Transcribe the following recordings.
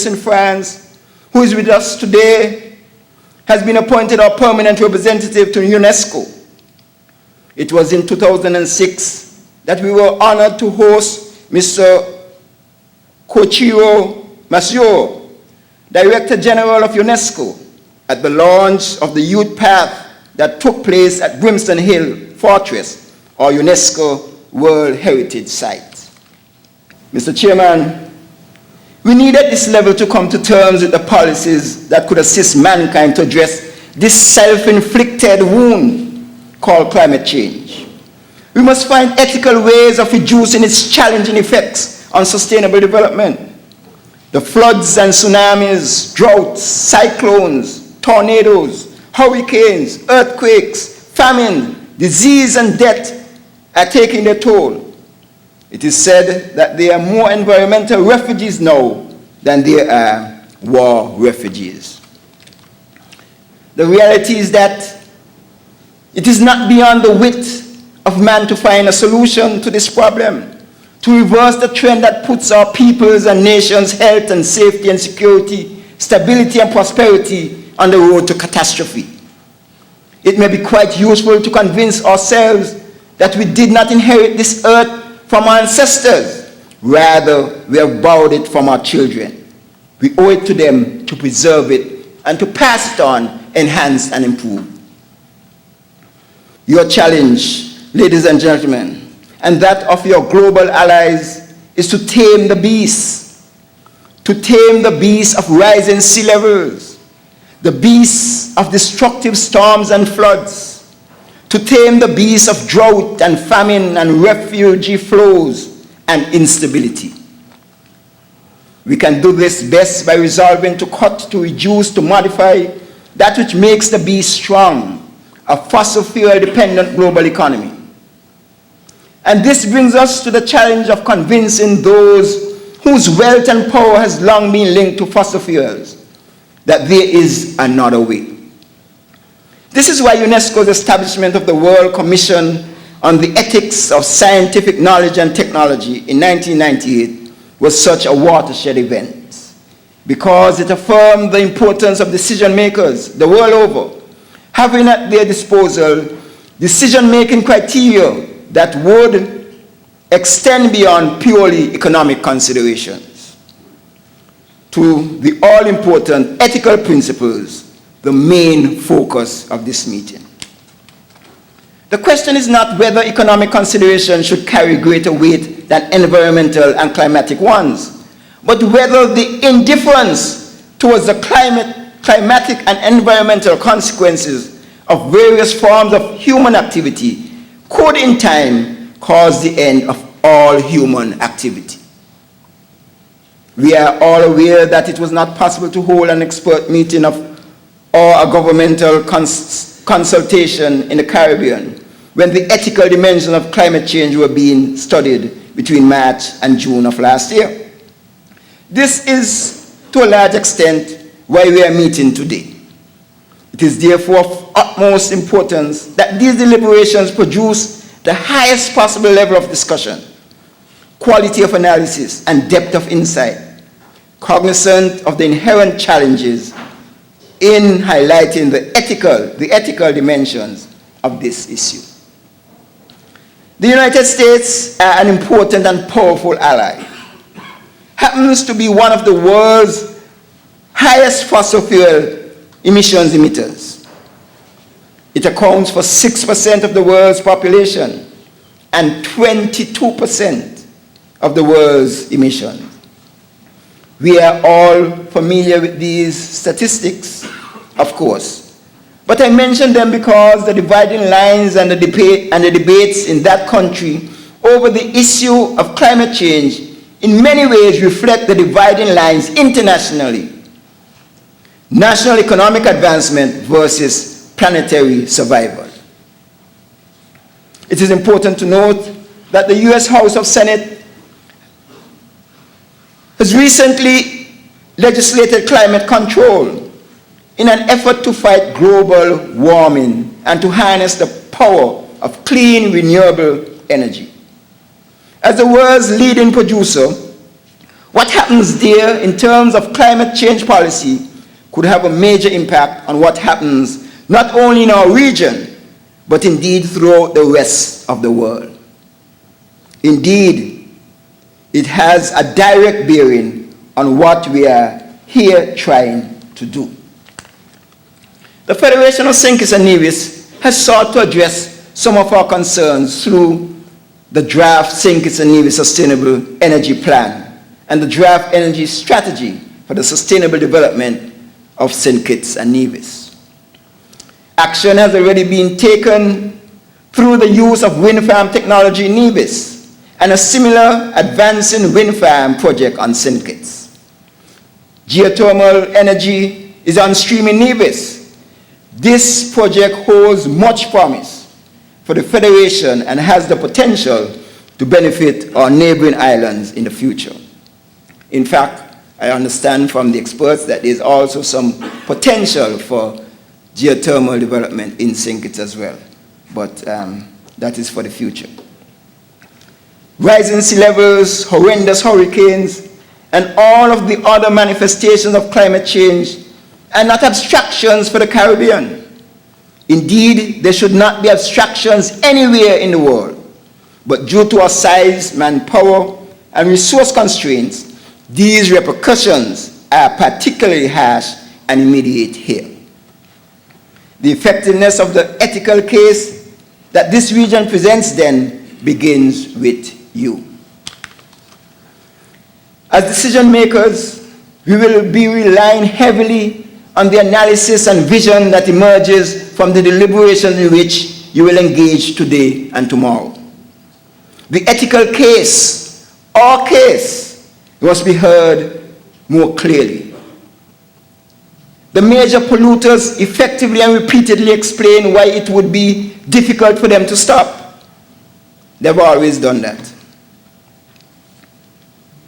in France, who is with us today, has been appointed our permanent representative to UNESCO. It was in 2006 that we were honored to host Mr. Koichiro Masuo, Director General of UNESCO, at the launch of the Youth Path that took place at Grimstone Hill Fortress, our UNESCO World Heritage Site. Mr. Chairman, we need at this level to come to terms with the policies that could assist mankind to address this self-inflicted wound called climate change. We must find ethical ways of reducing its challenging effects on sustainable development. The floods and tsunamis, droughts, cyclones, tornadoes, hurricanes, earthquakes, famine, disease, and death are taking their toll. It is said that there are more environmental refugees now than there are war refugees. The reality is that it is not beyond the wit of man to find a solution to this problem, to reverse the trend that puts our peoples and nations' health and safety and security, stability and prosperity on the road to catastrophe. It may be quite useful to convince ourselves that we did not inherit this earth from our ancestors. Rather, we have borrowed it from our children. We owe it to them to preserve it and to pass it on, enhance and improve. Your challenge, ladies and gentlemen, and that of your global allies, is to tame the beast. To tame the beast of rising sea levels, the beast of destructive storms and floods, to tame the beast of drought and famine and refugee flows and instability. We can do this best by resolving to cut, to reduce, to modify that which makes the beast strong, a fossil fuel-dependent global economy. And this brings us to the challenge of convincing those whose wealth and power has long been linked to fossil fuels that there is another way. This is why UNESCO's establishment of the World Commission on the Ethics of Scientific Knowledge and Technology in 1998 was such a watershed event, because it affirmed the importance of decision makers the world over having at their disposal decision-making criteria that would extend beyond purely economic considerations to the all-important ethical principles, the main focus of this meeting. The question is not whether economic considerations should carry greater weight than environmental and climatic ones, but whether the indifference towards the climatic and environmental consequences of various forms of human activity could in time cause the end of all human activity. We are all aware that it was not possible to hold an expert meeting or a governmental consultation in the Caribbean when the ethical dimensions of climate change were being studied between March and June of last year. This is, to a large extent, why we are meeting today. It is therefore of utmost importance that these deliberations produce the highest possible level of discussion, quality of analysis, and depth of insight, cognizant of the inherent challenges in highlighting the ethical dimensions of this issue. The United States, an important and powerful ally, happens to be one of the world's highest fossil fuel emissions emitters. It accounts for 6% of the world's population and 22% of the world's emissions. We are all familiar with these statistics, of course, but I mention them because the dividing lines and the debates in that country over the issue of climate change in many ways reflect the dividing lines internationally. National economic advancement versus planetary survival. It is important to note that the U.S. House of Senate has recently legislated climate control in an effort to fight global warming and to harness the power of clean, renewable energy. As the world's leading producer, What happens there in terms of climate change policy could have a major impact on what happens not only in our region, but indeed throughout the rest of the world. Indeed, it has a direct bearing on what we are here trying to do. The Federation of St-Kitts-and-Nevis has sought to address some of our concerns through the draft St-Kitts-and-Nevis Sustainable Energy Plan and the draft energy strategy for the sustainable development of St. Kitts and Nevis. Action has already been taken through the use of wind farm technology in Nevis and a similar advancing wind farm project on St. Kitts. Geothermal energy is on stream in Nevis. This project holds much promise for the Federation and has the potential to benefit our neighboring islands in the future. In fact, I understand from the experts that there's also some potential for geothermal development in St. Kitts as well, but that is for the future. Rising sea levels, horrendous hurricanes, and all of the other manifestations of climate change are not abstractions for the Caribbean. Indeed, there should not be abstractions anywhere in the world, but due to our size, manpower, and resource constraints, these repercussions are particularly harsh and immediate here. The effectiveness of the ethical case that this region presents then begins with you. As decision makers, we will be relying heavily on the analysis and vision that emerges from the deliberations in which you will engage today and tomorrow. The ethical case, our case, must be heard more clearly. The major polluters effectively and repeatedly explain why it would be difficult for them to stop. They've always done that.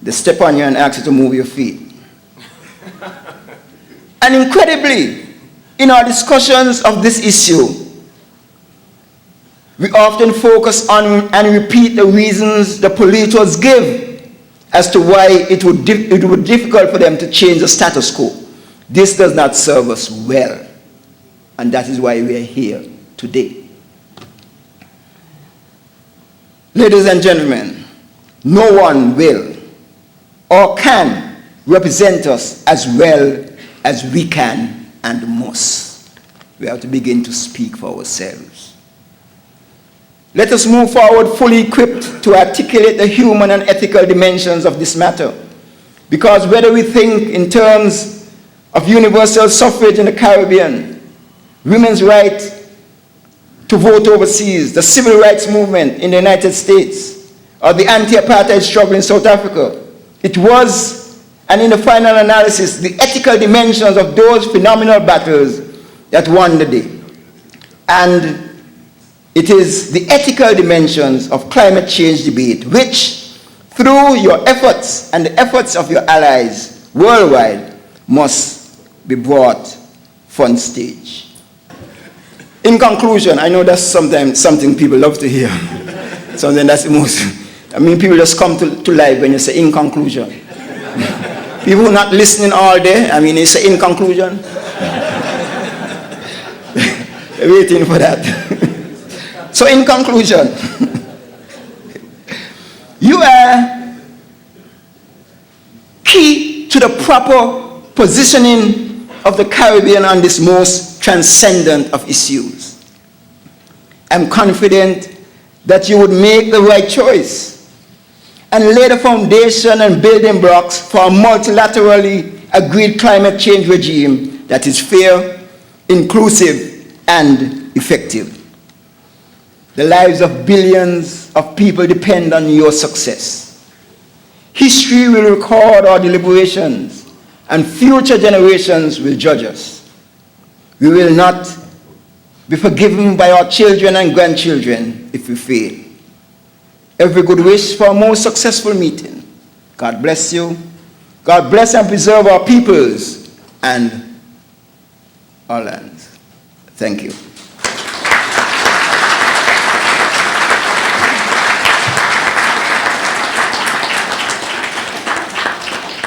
They step on you and ask you to move your feet. And incredibly, in our discussions of this issue, we often focus on and repeat the reasons the polluters give as to why it would be difficult for them to change the status quo. This does not serve us well, and that is why we are here today. Ladies and gentlemen, no one will or can represent us as well as we can and must. We have to begin to speak for ourselves. Let us move forward fully equipped to articulate the human and ethical dimensions of this matter. Because whether we think in terms of universal suffrage in the Caribbean, women's right to vote overseas, the civil rights movement in the United States, or the anti-apartheid struggle in South Africa, it was, and in the final analysis, the ethical dimensions of those phenomenal battles that won the day. And it is the ethical dimensions of climate change debate which, through your efforts and the efforts of your allies worldwide, must be brought front stage. In conclusion, I know that's sometimes something people love to hear. Something that's the most, people just come to life when you say in conclusion. People who are not listening all day, they say in conclusion. They're waiting for that. So in conclusion, you are key to the proper positioning of the Caribbean on this most transcendent of issues. I'm confident that you would make the right choice and lay the foundation and building blocks for a multilaterally agreed climate change regime that is fair, inclusive, and effective. The lives of billions of people depend on your success. History will record our deliberations, and future generations will judge us. We will not be forgiven by our children and grandchildren if we fail. Every good wish for a most successful meeting. God bless you. God bless and preserve our peoples and our lands. Thank you.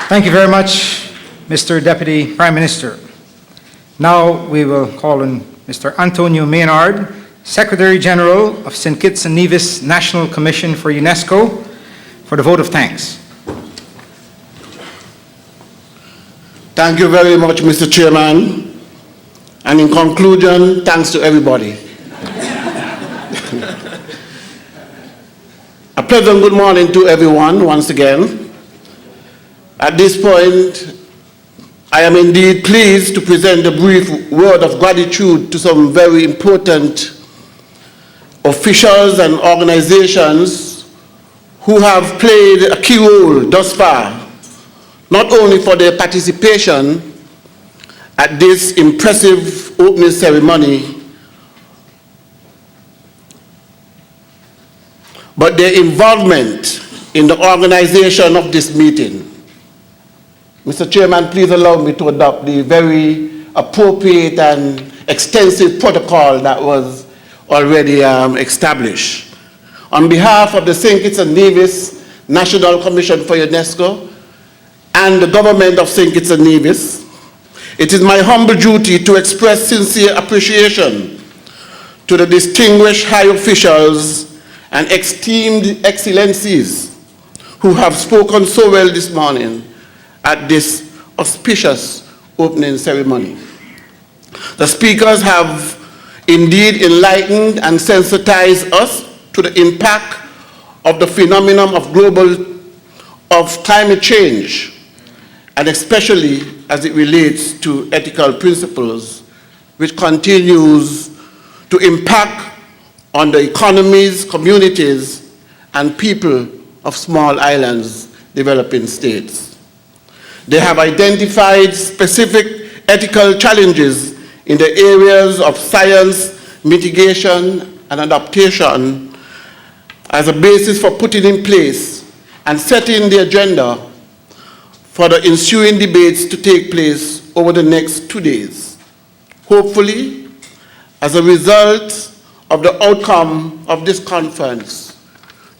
Thank you very much, Mr. Deputy Prime Minister. Now we will call on Mr. Antonio Maynard, Secretary General of St-Kitts-and-Nevis National Commission for UNESCO, for the vote of thanks. Thank you very much, Mr. Chairman. And in conclusion, thanks to everybody. A pleasant good morning to everyone once again. At this point, I am indeed pleased to present a brief word of gratitude to some very important officials and organizations who have played a key role thus far, not only for their participation at this impressive opening ceremony, but their involvement in the organization of this meeting. Mr. Chairman, please allow me to adopt the very appropriate and extensive protocol that was already established. On behalf of the St-Kitts-and-Nevis National Commission for UNESCO and the government of St-Kitts-and-Nevis, it is my humble duty to express sincere appreciation to the distinguished high officials and esteemed excellencies who have spoken so well this morning at this auspicious opening ceremony. The speakers have indeed enlightened and sensitized us to the impact of the phenomenon of climate change, and especially as it relates to ethical principles, which continues to impact on the economies, communities, and people of small islands, developing states. They have identified specific ethical challenges in the areas of science, mitigation, and adaptation as a basis for putting in place and setting the agenda for the ensuing debates to take place over the next 2 days. Hopefully, as a result of the outcome of this conference,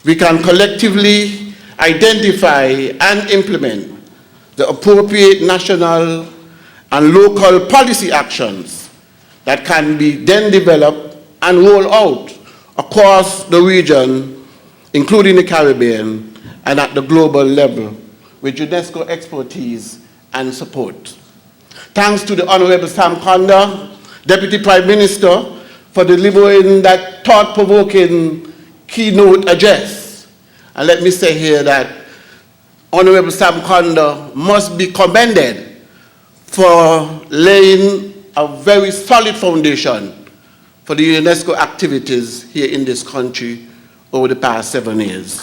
we can collectively identify and implement the appropriate national and local policy actions that can be then developed and rolled out across the region, including the Caribbean, and at the global level, with UNESCO expertise and support. Thanks to the Honorable Sam Conda, Deputy Prime Minister, for delivering that thought-provoking keynote address. And let me say here that Honorable Sam Conda must be commended for laying a very solid foundation for the UNESCO activities here in this country over the past 7 years.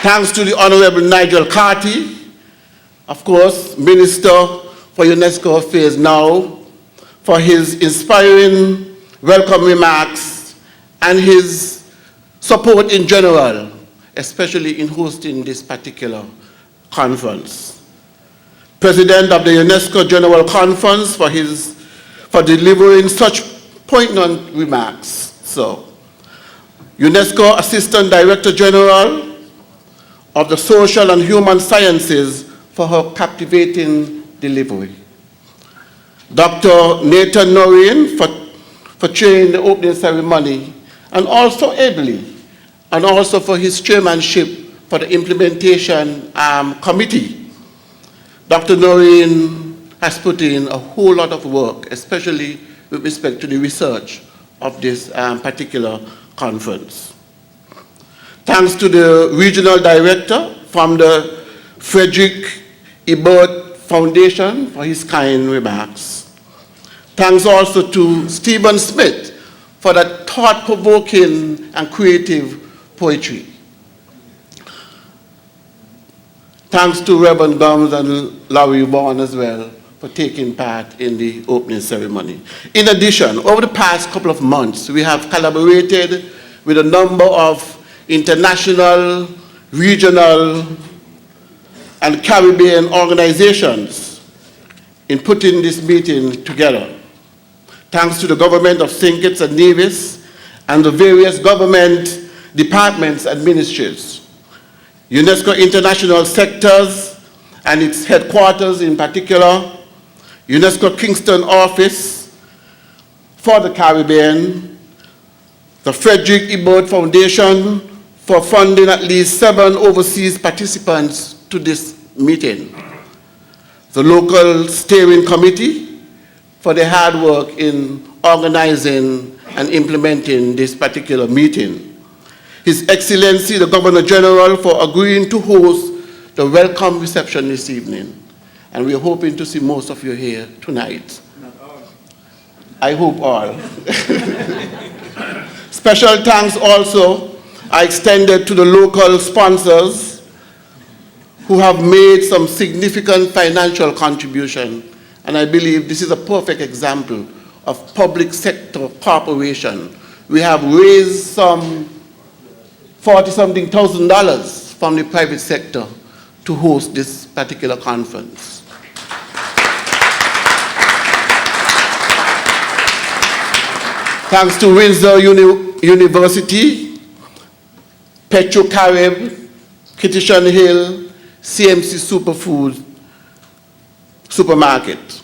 Thanks to the Honorable Nigel Carty, of course, Minister for UNESCO Affairs now, for his inspiring welcome remarks and his support in general, especially in hosting this particular conference. President of the UNESCO General Conference for delivering such poignant remarks. So, UNESCO Assistant Director General of the Social and Human Sciences for her captivating delivery. Dr. Nathan Noreen for chairing the opening ceremony, and also ably, and also for his chairmanship for the implementation committee. Dr. Noreen has put in a whole lot of work, especially with respect to the research of this particular conference. Thanks to the regional director from the Frederick Ebert Foundation for his kind remarks. Thanks also to Stephen Smith for that thought-provoking and creative poetry. Thanks to Reverend Gums and Larry Vaughan as well for taking part in the opening ceremony. In addition, over the past couple of months, we have collaborated with a number of international, regional, and Caribbean organizations in putting this meeting together. Thanks to the government of St. Kitts and Nevis and the various government departments and ministries, UNESCO international sectors and its headquarters in particular, UNESCO Kingston office for the Caribbean, the Frederick Ebert Foundation for funding at least 7 overseas participants to this meeting, the local steering committee for the hard work in organizing and implementing this particular meeting, His Excellency the Governor General for agreeing to host the welcome reception this evening. And we're hoping to see most of you here tonight. Not all. I hope all. Special thanks also are extended to the local sponsors who have made some significant financial contribution. And I believe this is a perfect example of public sector cooperation. We have raised some $40-something thousand from the private sector to host this particular conference. Thanks to Windsor University, Petro-Carib, Kittitian Hill, CMC Superfood Supermarket.